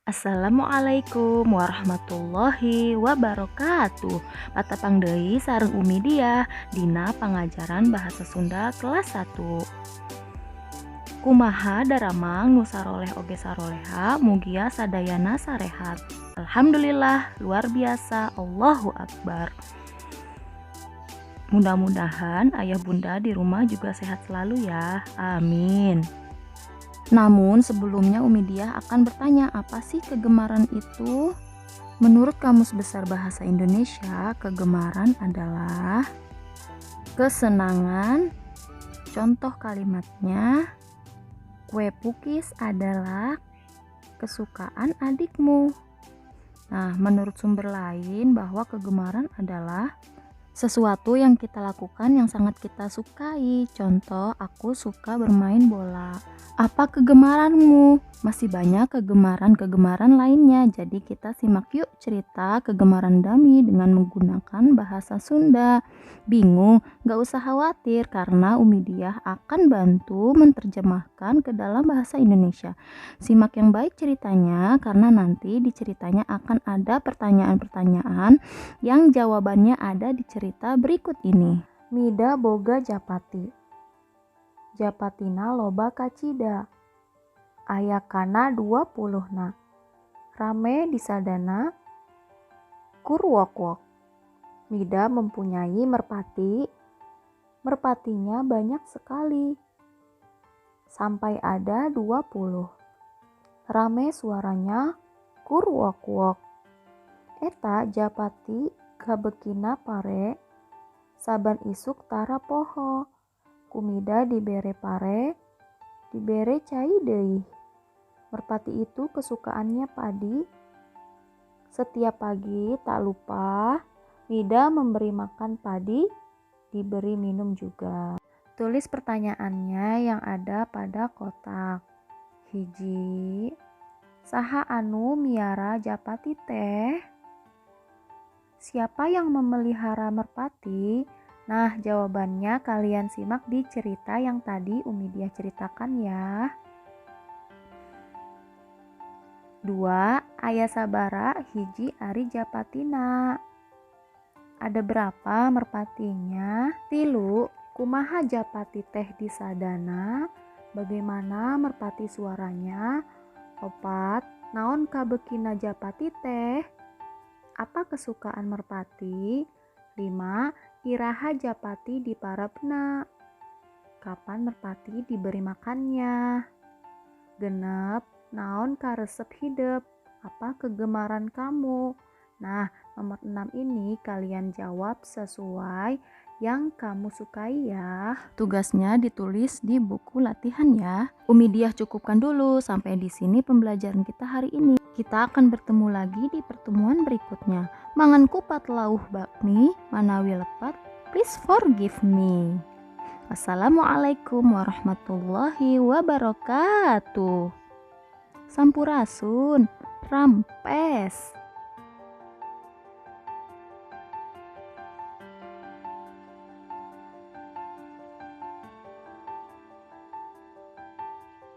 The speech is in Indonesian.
Assalamualaikum warahmatullahi wabarakatuh. Patapang deui sareng Umidiah dina pangajaran bahasa Sunda kelas 1. Kumaha daramang nu saroleh oge saroleha mugia sadayana sarehat. Alhamdulillah luar biasa, Allahu Akbar. Mudah-mudahan ayah bunda di rumah juga sehat selalu ya, amin. Namun sebelumnya Umidiah akan bertanya, apa sih kegemaran itu? Menurut Kamus Besar Bahasa Indonesia, kegemaran adalah kesenangan. Contoh kalimatnya, kue pukis adalah kesukaan adikmu. Nah, menurut sumber lain bahwa kegemaran adalah sesuatu yang kita lakukan yang sangat kita sukai. Contoh, aku suka bermain bola. Apa kegemaranmu? Masih banyak kegemaran-kegemaran lainnya. Jadi kita simak yuk cerita kegemaran Dami dengan menggunakan bahasa Sunda. Bingung? Gak usah khawatir karena Umidiah akan bantu menerjemahkan ke dalam bahasa Indonesia. Simak yang baik ceritanya karena nanti di ceritanya akan ada pertanyaan-pertanyaan yang jawabannya ada di cerita berikut ini. Mida boga japati. Japatina loba kacida. Ayakana 20na. Rame di sadana. Kurwok-wok. Mida mempunyai merpati. Merpatinya banyak sekali. Sampai ada 20. Rame suaranya kurwok-wok. Eta japati kabekina pare. Saban isuk tara poho. Kumida dibere pare, dibere cai deui. Merpati itu kesukaannya padi. Setiap pagi tak lupa Mida memberi makan padi, diberi minum juga. Tulis pertanyaannya yang ada pada kotak. Hiji, saha anu miara japati teh? Siapa yang memelihara merpati? Nah, jawabannya kalian simak di cerita yang tadi Umidiah ceritakan ya. 2. Aya sabara hiji ari japatina. Ada berapa merpatinya? 3. Kumaha japati teh di sadana? Bagaimana merpati suaranya? 4. Naon kabekina japati teh? Apa kesukaan merpati? 5. Iraha japati diparabna. Kapan merpati diberi makannya? 6. Naon karesep hidup? Apa kegemaran kamu? Nah, nomor 6 ini kalian jawab sesuai yang kamu sukai ya. Tugasnya ditulis di buku latihan ya. Umidiah cukupkan dulu sampai di sini pembelajaran kita hari ini. Kita akan bertemu lagi di pertemuan berikutnya. Mangan kupat lauh bakmi, manawi lepat, please forgive me. Wassalamualaikum warahmatullahi wabarakatuh. Sampurasun, rampes.